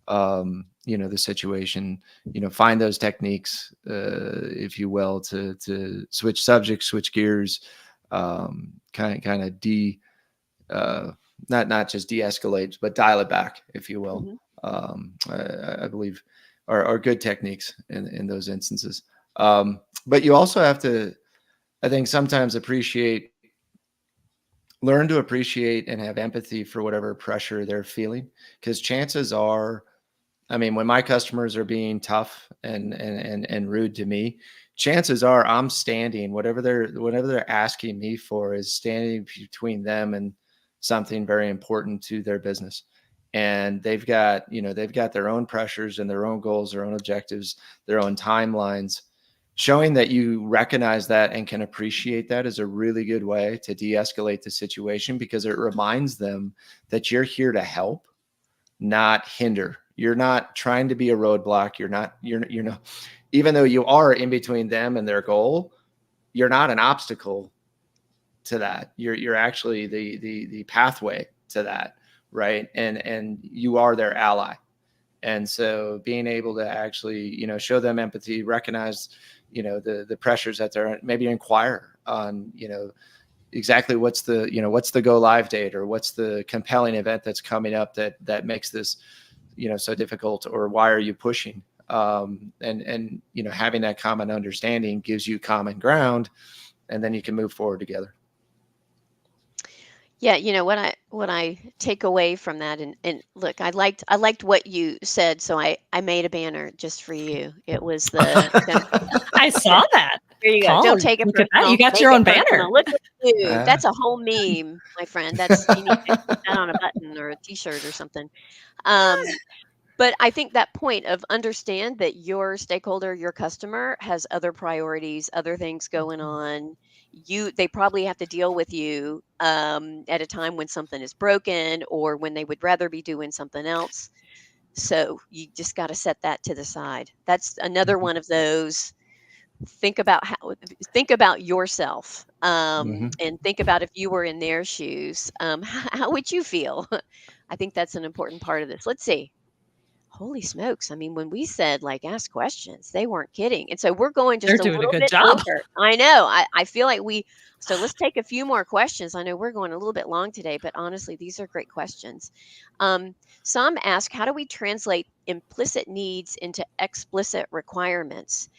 the situation, find those techniques, if you will, to switch subjects, switch gears, kind of uh, not just de-escalate, but dial it back, if you will. Mm-hmm. I believe are good techniques in those instances. But you also have to, I think, sometimes learn to appreciate and have empathy for whatever pressure they're feeling, because chances are, I mean, when my customers are being tough and rude to me, chances are I'm standing, whatever they're asking me for is standing between them and something very important to their business. And they've got their own pressures and their own goals, their own objectives, their own timelines. Showing that you recognize that and can appreciate that is a really good way to de-escalate the situation, because it reminds them that you're here to help, not hinder. You're not trying to be a roadblock. You're not, even though you are in between them and their goal, you're not an obstacle to that. You're actually the pathway to that, right? And you are their ally. And so being able to actually, show them empathy, recognize, the pressures that they're, maybe inquire on, exactly what's the go live date, or what's the compelling event that's coming up that makes this so difficult, or why are you pushing, and having that common understanding gives you common ground, and then you can move forward together. Yeah, what I take away from that, and look, I liked what you said, so I made a banner just for you. It was the I saw that. There you go. Paul, Don't take it look at that. You personal. got Make your it own personal. banner. Look at you. Uh, That's a whole meme, my friend. You need to put that on a button or a T-shirt or something. Um, but I think that point of understand that your stakeholder, your customer, has other priorities, other things going on. They probably have to deal with you at a time when something is broken or when they would rather be doing something else. So you just got to set that to the side. That's another one of those. Think about yourself, mhm. and think about if you were in their shoes, how would you feel? I think that's an important part of this. Let's see. Holy smokes. I mean, when we said like ask questions, they weren't kidding. And so we're going They're just a doing a little good bit job. over. I know. I feel like so let's take a few more questions. I know we're going a little bit long today, but honestly, these are great questions. Some ask, how do we translate implicit needs into explicit requirements?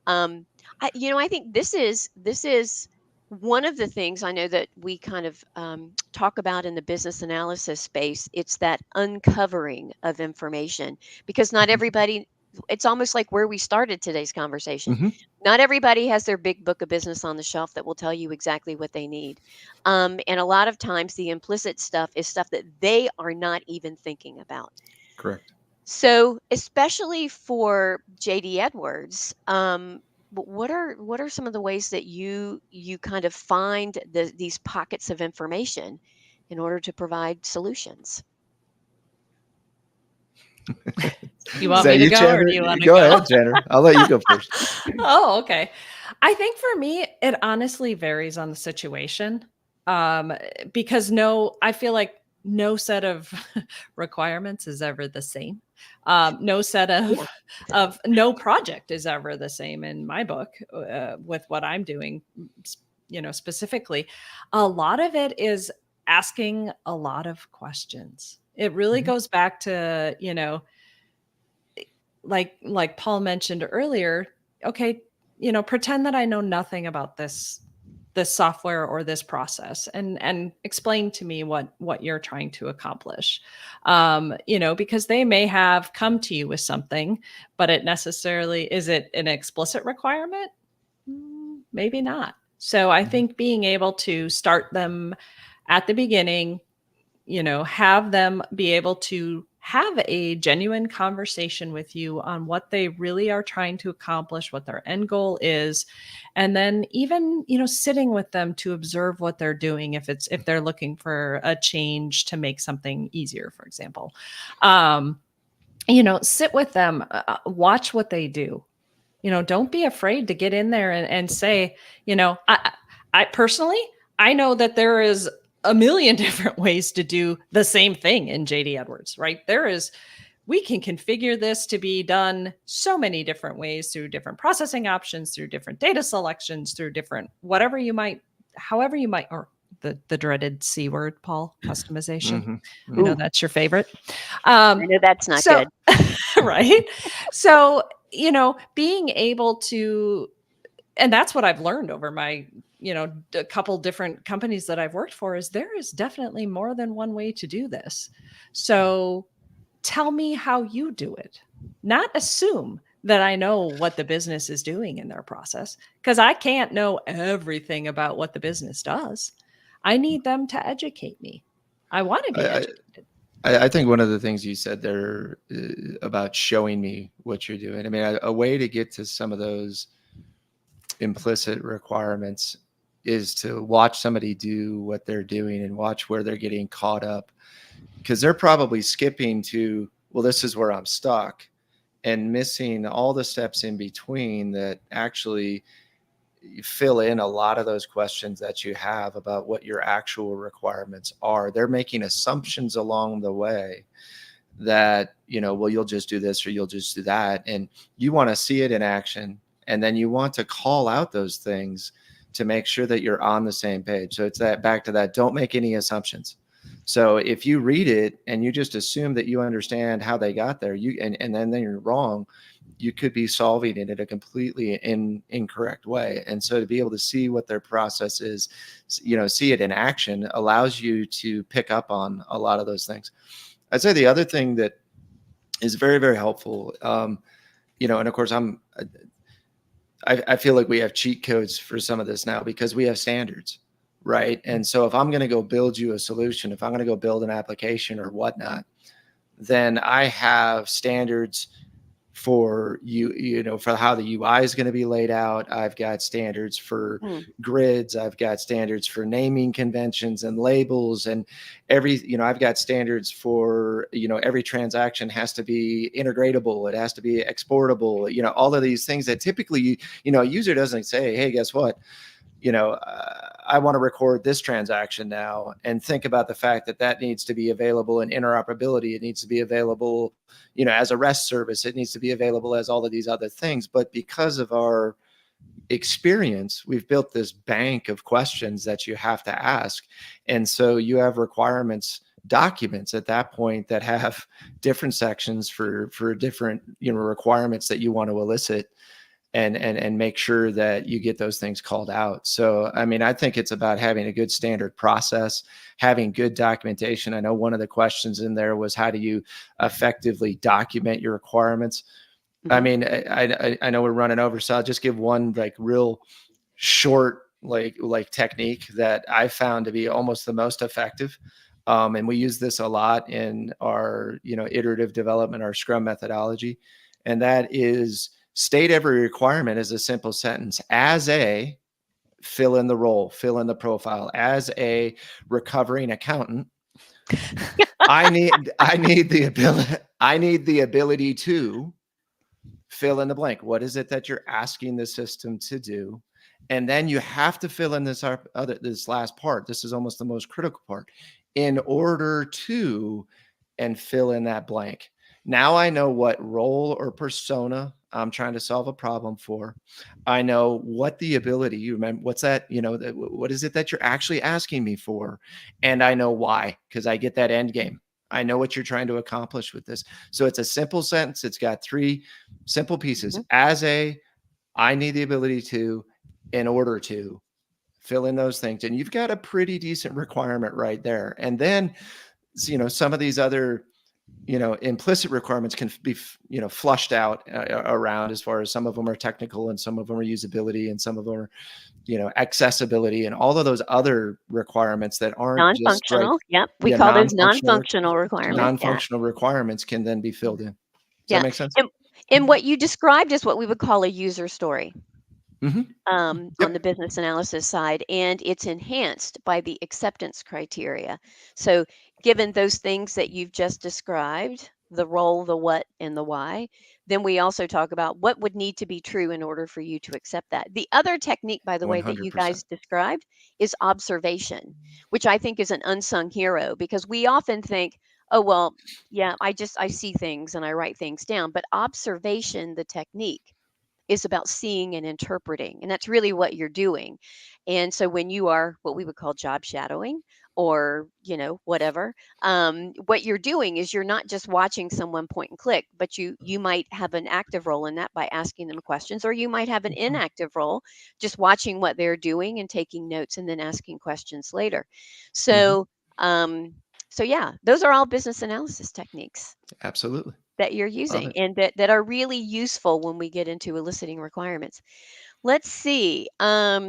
Um, I think this is one of the things I know that we kind of talk about in the business analysis space. It's that uncovering of information because not Mhm. everybody. It's almost like where we started today's conversation. Mhm. Not everybody has their big book of business on the shelf that will tell you exactly what they need, and a lot of times the implicit stuff is stuff that they are not even thinking about. Correct. So, especially for JD Edwards, what are some of the ways that you kind of find these pockets of information in order to provide solutions? You Is want me that to you, go or Chandler? do you want to Go go? ahead, Chandler. I'll let you go first. Oh, okay. I think for me, it honestly varies on the situation. Um, because I feel like no set of requirements is ever the same. No set Yeah. of no project is ever the same in my book with what I'm doing, specifically. A lot of it is asking a lot of questions. It really Mhm. goes back to, like Paul mentioned earlier, okay, pretend that I know nothing about this software or this process and explain to me what you're trying to accomplish. Because they may have come to you with something, but is it an explicit requirement? Maybe not. So I Mhm. think being able to start them at the beginning, have them be able to have a genuine conversation with you on what they really are trying to accomplish, what their end goal is, and then even, sitting with them to observe what they're doing if they're looking for a change to make something easier, for example. Sit with them, watch what they do. Don't be afraid to get in there and say, I personally, I know that there is a million different ways to do the same thing in JD Edwards, right? We can configure this to be done so many different ways through different processing options, through different data selections, through different however you might, or the dreaded C word, Paul, customization. Mhm. I know Mhm. Ooh, that's your favorite. I Um, know that's not so, good. right. So, being able to, and that's what I've learned over my, a couple different companies that I've worked for, is there is definitely more than one way to do this. So tell me how you do it, not assume that I know what the business is doing in their process, because I can't know everything about what the business does. I need them to educate me. I want to be I, educated. I think one of the things you said there about showing me what you're doing. I mean, a way to get to some of those implicit requirements is to watch somebody do what they're doing and watch where they're getting caught up, because they're probably skipping to, well, this is where I'm stuck, and missing all the steps in between that actually fill in a lot of those questions that you have about what your actual requirements are. They're making assumptions along the way that, well, you'll just do this or you'll just do that. And you want to see it in action. And then you want to call out those things to make sure that you're on the same page. So it's that back to that, don't make any assumptions. So if you read it and you just assume that you understand how they got there, and then you're wrong, you could be solving it in a completely incorrect way. And so to be able to see what their process is, see it in action, allows you to pick up on a lot of those things. I'd say the other thing that is very, very helpful, and of course I feel like we have cheat codes for some of this now because we have standards, right? And so if I'm going to go build you a solution, if I'm going to go build an application or whatnot, then I have standards for for how the UI is going to be laid out. I've got standards for Mm. grids. I've got standards for naming conventions and labels, and I've got standards for, every transaction has to be integratable. It has to be exportable, all of these things that typically, a user doesn't say, hey, guess what? I want to record this transaction now, and think about the fact that that needs to be available in interoperability. It needs to be available, as a REST service. It needs to be available as all of these other things. But because of our experience, we've built this bank of questions that you have to ask. And so you have requirements documents at that point that have different sections for different, requirements that you want to elicit, and make sure that you get those things called out. So, I mean, I think it's about having a good standard process, having good documentation. I know one of the questions in there was, how do you effectively document your requirements? I Mhm. mean, I know we're running over, so I'll just give one like real short like technique that I found to be almost the most effective. And we use this a lot in our, iterative development, our Scrum methodology. And that is, state every requirement as a simple sentence. As a, fill in the role, fill in the profile. As a recovering accountant, I need the ability to fill in the blank. What is it that you're asking the system to do? And then you have to fill in this last part. This is almost the most critical part. In order to, and fill in that blank. Now I know what role or persona I'm trying to solve a problem for. I know what the ability, you remember, what's that, what is it that you're actually asking me for? And I know why, because I get that end game. I know what you're trying to accomplish with this. So it's a simple sentence. It's got 3 simple pieces. Mhm. As a, I need the ability to, in order to, fill in those things. And you've got a pretty decent requirement right there. And then, some of these other, implicit requirements can be, flushed out around, as far as some of them are technical and some of them are usability and some of them are, accessibility, and all of those other requirements that aren't just like, Non-functional. Yep. We yeah, call those non-functional non-functional requirements. Yeah. non-functional requirements can then be filled in. Does that Yeah. make sense? And what you described is what we would call a user story. Mm-hmm. On the Yep. business analysis side, and it's enhanced by the acceptance criteria. So, given those things that you've just described, the role, the what, and the why, then we also talk about what would need to be true in order for you to accept that. The other technique, by the way, that you 100%. guys described is observation, which I think is an unsung hero, because we often think, oh, well, yeah, I see things and I write things down. But observation, the technique, is about seeing and interpreting. And that's really what you're doing. And so when you are what we would call job shadowing, or, whatever, what you're doing is you're not just watching someone point and click, but you might have an active role in that by asking them questions, or you might have an inactive role just watching what they're doing and taking notes and then asking questions later. Mm-hmm. So, so yeah, those are all business analysis techniques Absolutely. that you're Love using, it. and that are really useful when we get into eliciting requirements. Let's see. I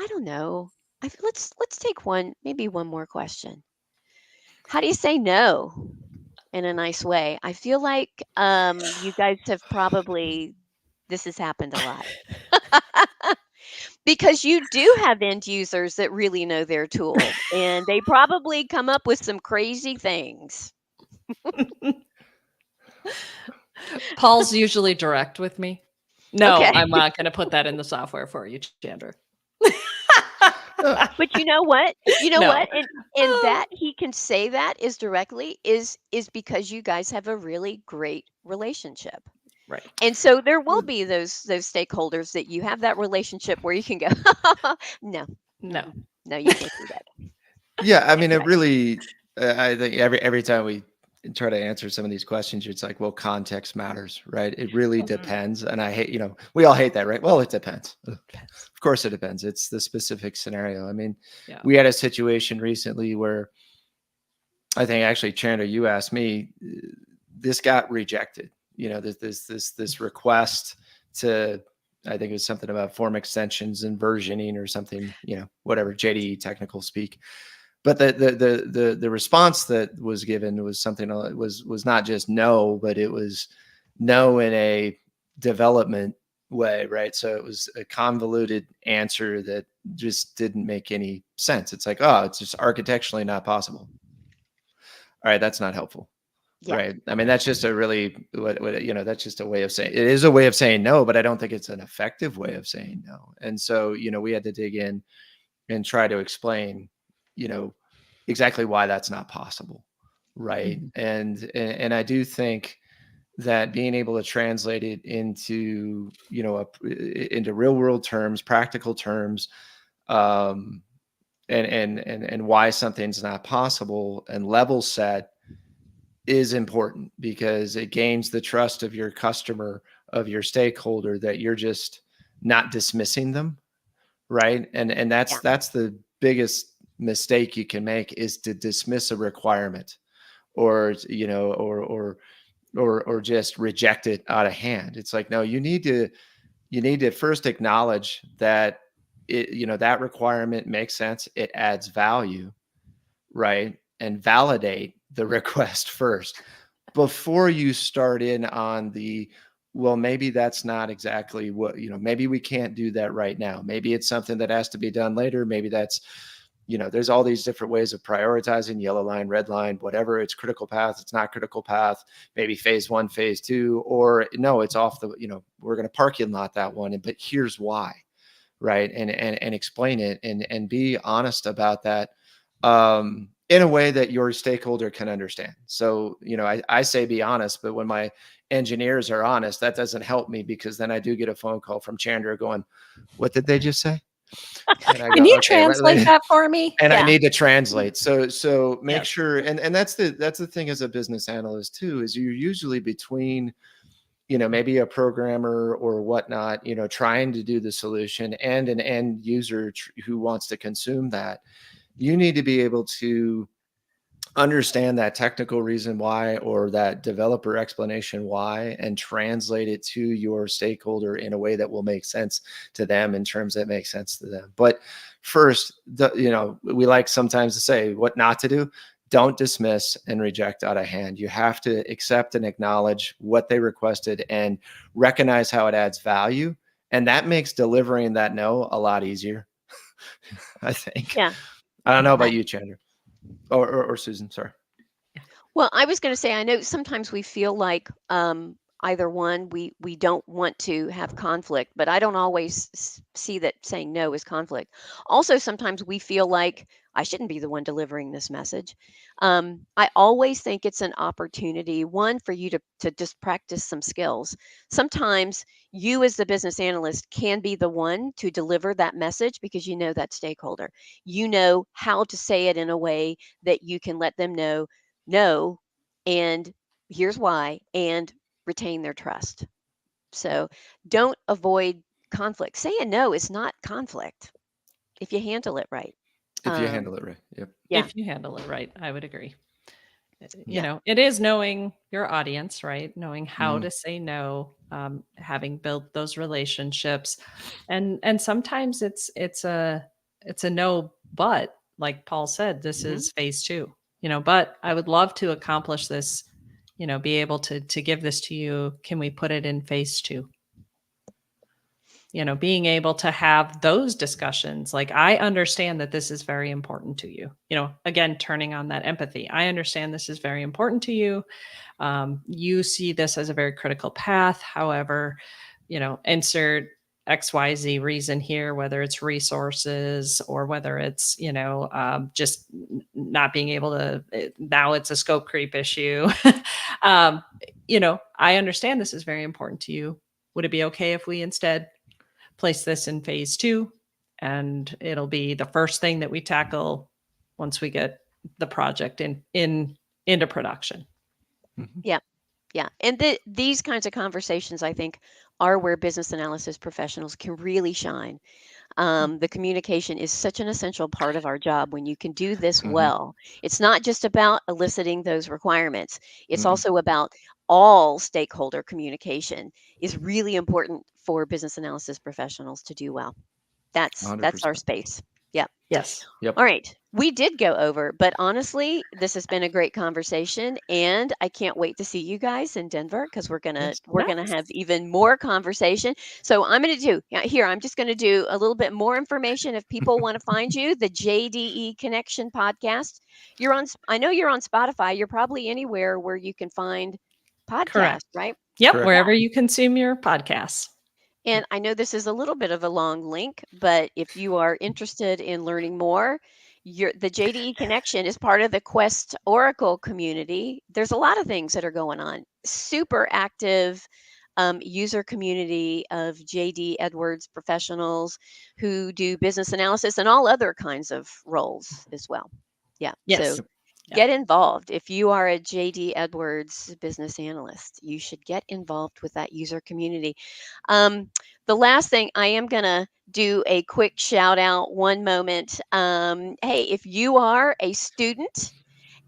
don't know. Let's take maybe one more question. How do you say no in a nice way? I feel like you guys have probably this has happened a lot. Because you do have end users that really know their tool, and they probably come up with some crazy things. Paul's usually direct with me. No, Okay. I'm not going to put that in the software for you, Chandra. But you know what? You know No. what? And that he can say that is directly is because you guys have a really great relationship. Right. And so there will be those stakeholders that you have that relationship where you can go, no, No. mm-mm, no, you can't do that. Yeah, I mean, it Exactly. really. I think every time we try to answer some of these questions, it's like, well, context matters, right? It really Mhm. depends, and I hate, we all hate that, right? Well, it depends. Depends. Of course, it depends. It's the specific scenario. I mean, Yeah. we had a situation recently where I think actually, Chandler, you asked me, this got rejected. This request to I think it was something about form extensions and versioning or something, whatever JDE technical speak. But the response that was given was something was not just no, but it was no in a development way, right? So it was a convoluted answer that just didn't make any sense. It's like, oh, it's just architecturally not possible. All right, that's not helpful. Yeah. Right. I mean, that's just a really, that's just a way of saying, it is a way of saying no, but I don't think it's an effective way of saying no. And so, we had to dig in and try to explain, exactly why that's not possible. Right. Mhm. And I do think that being able to translate it into, into real world terms, practical terms, um, and why something's not possible and level set is important because it gains the trust of your customer, of your stakeholder, that you're just not dismissing them, right? And Yeah. that's the biggest mistake you can make, is to dismiss a requirement, or or just reject it out of hand. It's like, no, you need to first acknowledge that that requirement makes sense, it adds value, right? And validate the request first before you start in on the, well, maybe that's not exactly what, maybe we can't do that right now. Maybe it's something that has to be done later. Maybe that's, there's all these different ways of prioritizing, yellow line, red line, whatever. It's critical path, it's not critical path, maybe phase one, phase two, or no, it's off the, we're going to parking lot that one. But here's why, right? And explain it and be honest about that, in a way that your stakeholder can understand. So, I say be honest, but when my engineers are honest, that doesn't help me, because then I do get a phone call from Chandra going, "What did they just say?" And I go, Can you "Okay," translate that for me? and I Yeah. need to translate. So make Yes. sure, and that's the thing as a business analyst too, is you're usually between, maybe a programmer or whatnot, trying to do the solution, and an end user who wants to consume that. You need to be able to understand that technical reason why, or that developer explanation why, and translate it to your stakeholder in a way that will make sense to them, in terms that make sense to them. But first, we like sometimes to say what not to do. Don't dismiss and reject out of hand. You have to accept and acknowledge what they requested and recognize how it adds value. And that makes delivering that no a lot easier, I think. Yeah. I don't know I, about you, Chandra, or Susan. Sorry. Well, I was going to say, I know sometimes we feel like either one, we don't want to have conflict, but I don't always see that saying no is conflict. Also, sometimes we feel like I shouldn't be the one delivering this message. I always think it's an opportunity, one, for you to just practice some skills. Sometimes you, as the business analyst, can be the one to deliver that message because you know that stakeholder. You know how to say it in a way that you can let them know no, and here's why, and retain their trust. So don't avoid conflict. Saying no is not conflict if you handle it right. If you handle it right. Yep. Yeah, If you handle it right, I would agree. yeah, It is knowing your audience, right? Knowing how Mm. to say no, having built those relationships, and sometimes it's a no, but like Paul said, this hmm is phase two. But I would love to accomplish this. Be able to give this to you. Can we put it in phase two? Being able to have those discussions. Like, I understand that this is very important to you. Again, turning on that empathy. I understand this is very important to you. You see this as a very critical path. However, insert XYZ reason here, whether it's resources or whether it's, just not being able to, now it's a scope creep issue. um, I understand this is very important to you. Would it be okay if we instead place this in phase two, and it'll be the first thing that we tackle once we get the project into production? Mhm. yeah, yeah. And these kinds of conversations, I think, are where business analysis professionals can really shine. The communication is such an essential part of our job when you can do this Mhm. well. It's not just about eliciting those requirements, it's Mhm. also about all stakeholder communication is really important for business analysis professionals to do well. That's our 100%. space. Yep. Yes. Yep. All right. We did go over, but honestly, this has been a great conversation, and I can't wait to see you guys in Denver because Yes. we're gonna Yes. have even more conversation. So I'm gonna do here. I'm just gonna do a little bit more information if people want to find you. The JDE Connection podcast. I know you're on Spotify. You're probably anywhere where you can find podcasts, Correct. right? Yep. Correct. Yeah. Wherever you consume your podcasts. And I know this is a little bit of a long link, but if you are interested in learning more, the JDE Connection is part of the Quest Oracle community. There's a lot of things that are going on. Super active user community of JD Edwards professionals who do business analysis and all other kinds of roles as well. Yeah. So Yes. Yeah. get involved. If you are a JD Edwards business analyst, you should get involved with that user community. The last thing I am going to do a quick shout out one moment. Hey, if you are a student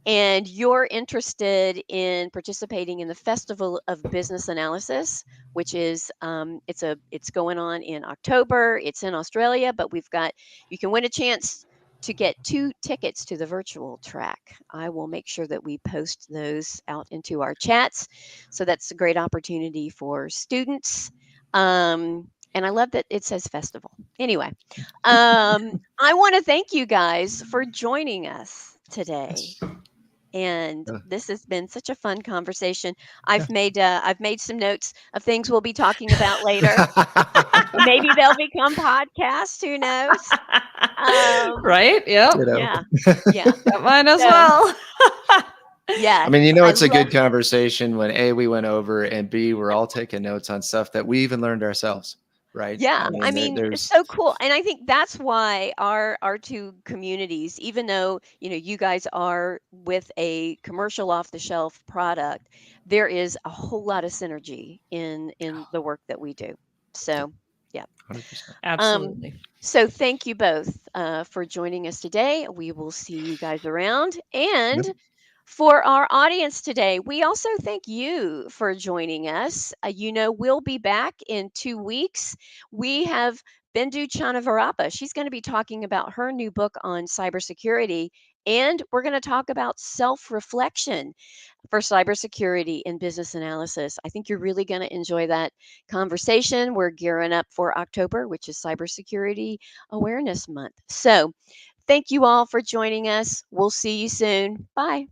and you're interested in participating in the Festival of Business Analysis, which is it's going on in October. It's in Australia, but you can win a chance to get 2 tickets to the virtual track. I will make sure that we post those out into our chats. So that's a great opportunity for students. And I love that it says festival. Anyway, I want to thank you guys for joining us today. Yes. And Uh, this has been such a fun conversation. yeah. I've made some notes of things we'll be talking about later. Maybe they'll become podcasts. Who knows? Right? Yep. Ditto. Yeah, yeah. Got mine as So well. yeah, I mean, I it's a love. good conversation when A, we went over, and B, we're all taking notes on stuff that we even learned ourselves, right? Yeah, I I mean, Yes. mean, it's there's so cool, and I think that's why our two communities, even though you guys are with a commercial off the shelf product, there is a whole lot of synergy in the work that we do. So yeah. 100%. Um, Absolutely. so thank you both for joining us today. We will see you guys around. And Yep. for our audience today, we also thank you for joining us. We'll be back in 2 weeks. We have Bindu Chanavarappa. She's going to be talking about her new book on cybersecurity. And we're going to talk about self reflection for cybersecurity in business analysis. I think you're really going to enjoy that conversation. We're gearing up for October, which is Cybersecurity Awareness Month. So, thank you all for joining us. We'll see you soon. Bye.